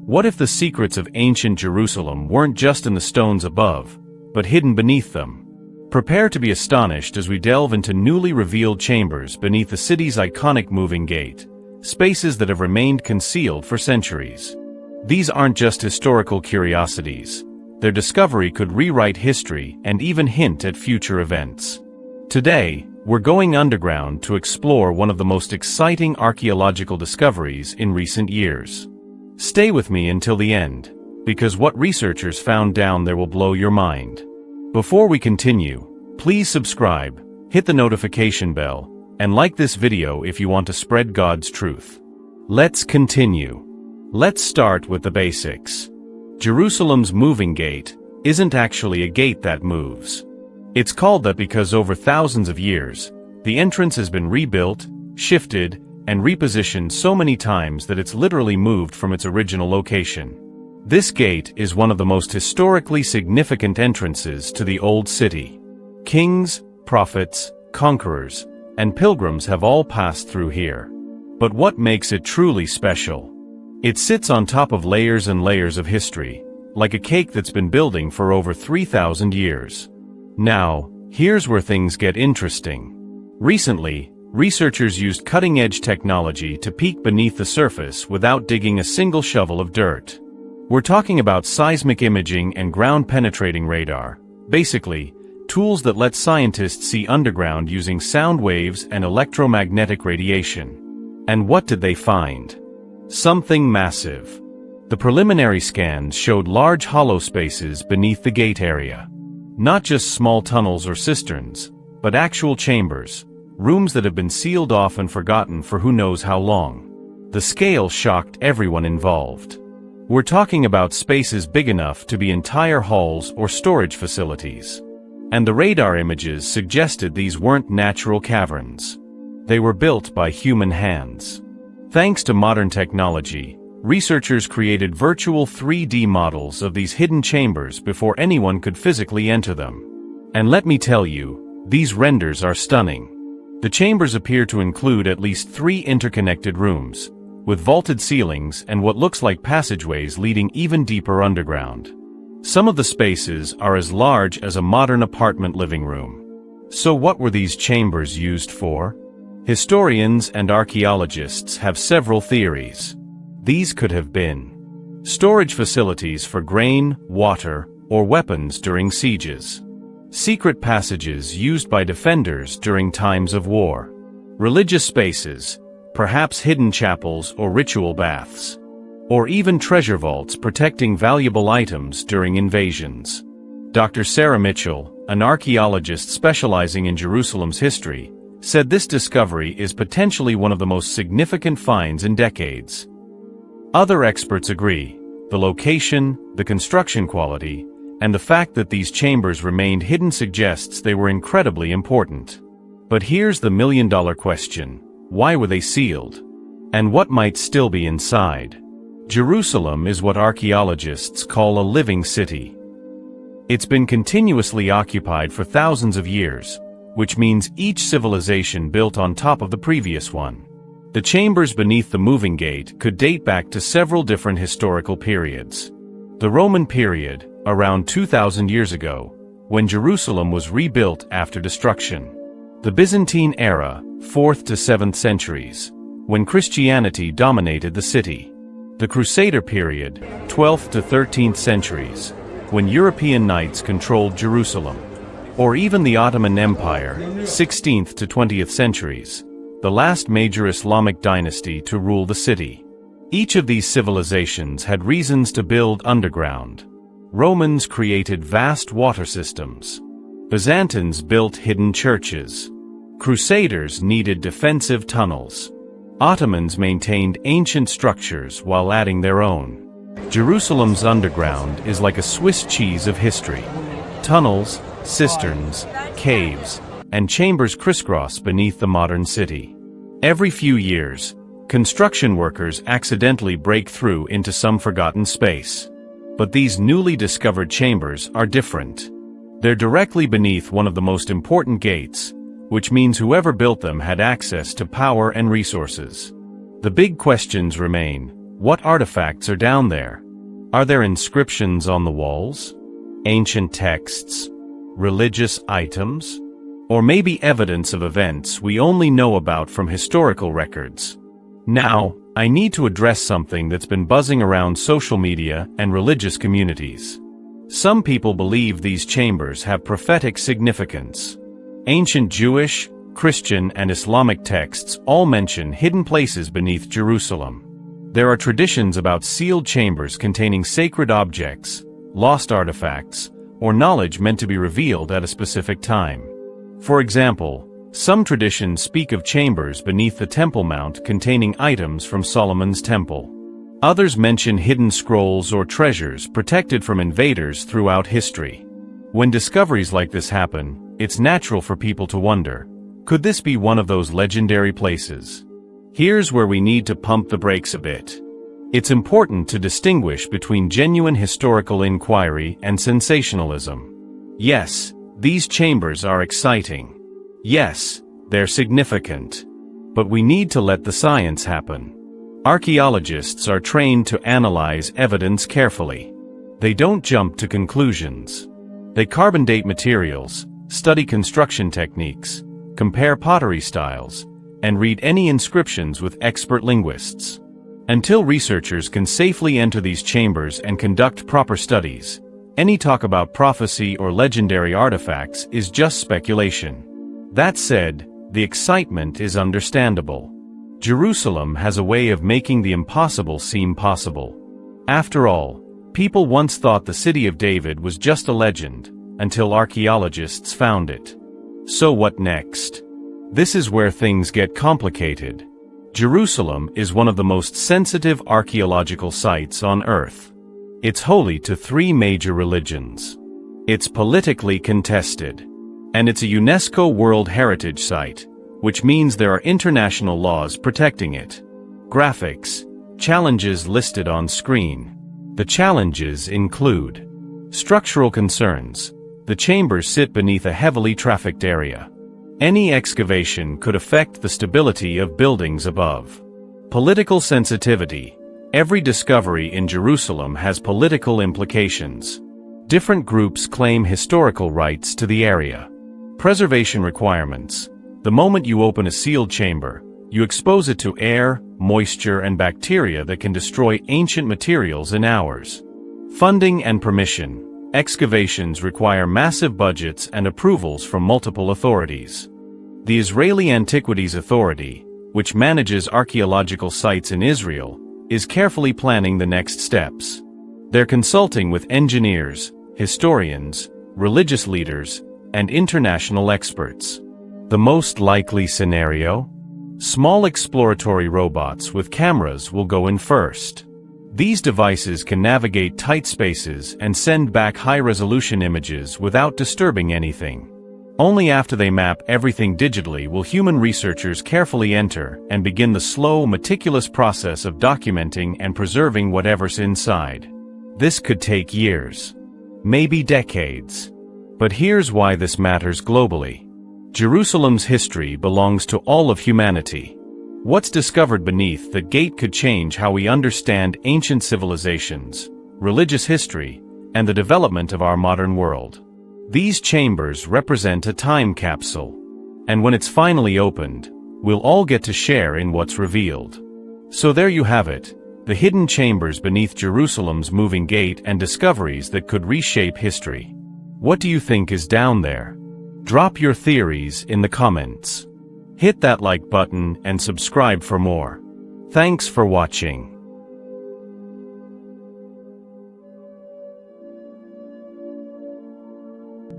What if the secrets of ancient Jerusalem weren't just in the stones above, but hidden beneath them? Prepare to be astonished as we delve into newly revealed chambers beneath the city's iconic moving gate, spaces that have remained concealed for centuries. These aren't just historical curiosities. Their discovery could rewrite history and even hint at future events. Today, we're going underground to explore one of the most exciting archaeological discoveries in recent years. Stay with me until the end, because what researchers found down there will blow your mind. Before we continue, please subscribe, hit the notification bell, and like this video if you want to spread God's truth. Let's continue. Let's start with the basics. Jerusalem's moving gate isn't actually a gate that moves. It's called that because over thousands of years, the entrance has been rebuilt, shifted, and repositioned so many times that it's literally moved from its original location. This gate is one of the most historically significant entrances to the Old City. Kings, prophets, conquerors, and pilgrims have all passed through here. But what makes it truly special? It sits on top of layers and layers of history, like a cake that's been building for over 3,000 years. Now, here's where things get interesting. Recently, researchers used cutting-edge technology to peek beneath the surface without digging a single shovel of dirt. We're talking about seismic imaging and ground-penetrating radar, basically, tools that let scientists see underground using sound waves and electromagnetic radiation. And what did they find? Something massive. The preliminary scans showed large hollow spaces beneath the gate area. Not just small tunnels or cisterns, but actual chambers, rooms that have been sealed off and forgotten for who knows how long. The scale shocked everyone involved. We're talking about spaces big enough to be entire halls or storage facilities. And the radar images suggested these weren't natural caverns. They were built by human hands. Thanks to modern technology, researchers created virtual 3D models of these hidden chambers before anyone could physically enter them. And let me tell you, these renders are stunning. The chambers appear to include at least 3 interconnected rooms, with vaulted ceilings and what looks like passageways leading even deeper underground. Some of the spaces are as large as a modern apartment living room. So what were these chambers used for? Historians and archaeologists have several theories. These could have been storage facilities for grain, water, or weapons during sieges. Secret passages used by defenders during times of war. Religious spaces, perhaps hidden chapels or ritual baths. Or even treasure vaults protecting valuable items during invasions. Dr. Sarah Mitchell, an archaeologist specializing in Jerusalem's history, said this discovery is potentially one of the most significant finds in decades. Other experts agree. The location, the construction quality, and the fact that these chambers remained hidden suggests they were incredibly important. But here's the million-dollar question. Why were they sealed? And what might still be inside? Jerusalem is what archaeologists call a living city. It's been continuously occupied for thousands of years, which means each civilization built on top of the previous one. The chambers beneath the moving gate could date back to several different historical periods. The Roman period, around 2,000 years ago, when Jerusalem was rebuilt after destruction. The Byzantine era, 4th to 7th centuries, when Christianity dominated the city. The Crusader period, 12th to 13th centuries, when European knights controlled Jerusalem. Or even the Ottoman Empire, 16th to 20th centuries, the last major Islamic dynasty to rule the city. Each of these civilizations had reasons to build underground. Romans created vast water systems. Byzantines built hidden churches. Crusaders needed defensive tunnels. Ottomans maintained ancient structures while adding their own. Jerusalem's underground is like a Swiss cheese of history. Tunnels, cisterns, caves, and chambers crisscross beneath the modern city. Every few years, construction workers accidentally break through into some forgotten space. But these newly discovered chambers are different. They're directly beneath one of the most important gates, which means whoever built them had access to power and resources. The big questions remain. What artifacts are down there? Are there inscriptions on the walls? Ancient texts? Religious items? Or maybe evidence of events we only know about from historical records? Now, I need to address something that's been buzzing around social media and religious communities. Some people believe these chambers have prophetic significance. Ancient Jewish, Christian, and Islamic texts all mention hidden places beneath Jerusalem. There are traditions about sealed chambers containing sacred objects, lost artifacts, or knowledge meant to be revealed at a specific time. For example, some traditions speak of chambers beneath the Temple Mount containing items from Solomon's temple. Others mention hidden scrolls or treasures protected from invaders throughout history. When discoveries like this happen, it's natural for people to wonder, could this be one of those legendary places? Here's where we need to pump the brakes a bit. It's important to distinguish between genuine historical inquiry and sensationalism. Yes, these chambers are exciting. Yes, they're significant. But we need to let the science happen. Archaeologists are trained to analyze evidence carefully. They don't jump to conclusions. They carbon date materials, study construction techniques, compare pottery styles, and read any inscriptions with expert linguists. Until researchers can safely enter these chambers and conduct proper studies, any talk about prophecy or legendary artifacts is just speculation. That said, the excitement is understandable. Jerusalem has a way of making the impossible seem possible. After all, people once thought the city of David was just a legend, until archaeologists found it. So what next? This is where things get complicated. Jerusalem is one of the most sensitive archaeological sites on Earth. It's holy to three major religions. It's politically contested. And it's a UNESCO World Heritage Site, which means there are international laws protecting it. Graphics. Challenges listed on screen. The challenges include structural concerns. The chambers sit beneath a heavily trafficked area. Any excavation could affect the stability of buildings above. Political sensitivity. Every discovery in Jerusalem has political implications. Different groups claim historical rights to the area. Preservation requirements. The moment you open a sealed chamber, you expose it to air, moisture, and bacteria that can destroy ancient materials in hours. Funding and permission. Excavations require massive budgets and approvals from multiple authorities. The Israeli Antiquities Authority, which manages archaeological sites in Israel, is carefully planning the next steps. They're consulting with engineers, historians, religious leaders, and international experts. The most likely scenario? Small exploratory robots with cameras will go in first. These devices can navigate tight spaces and send back high-resolution images without disturbing anything. Only after they map everything digitally will human researchers carefully enter and begin the slow, meticulous process of documenting and preserving whatever's inside. This could take years, maybe decades. But here's why this matters globally. Jerusalem's history belongs to all of humanity. What's discovered beneath the gate could change how we understand ancient civilizations, religious history, and the development of our modern world. These chambers represent a time capsule. And when it's finally opened, we'll all get to share in what's revealed. So there you have it, the hidden chambers beneath Jerusalem's moving gate and discoveries that could reshape history. What do you think is down there? Drop your theories in the comments. Hit that like button and subscribe for more. Thanks for watching.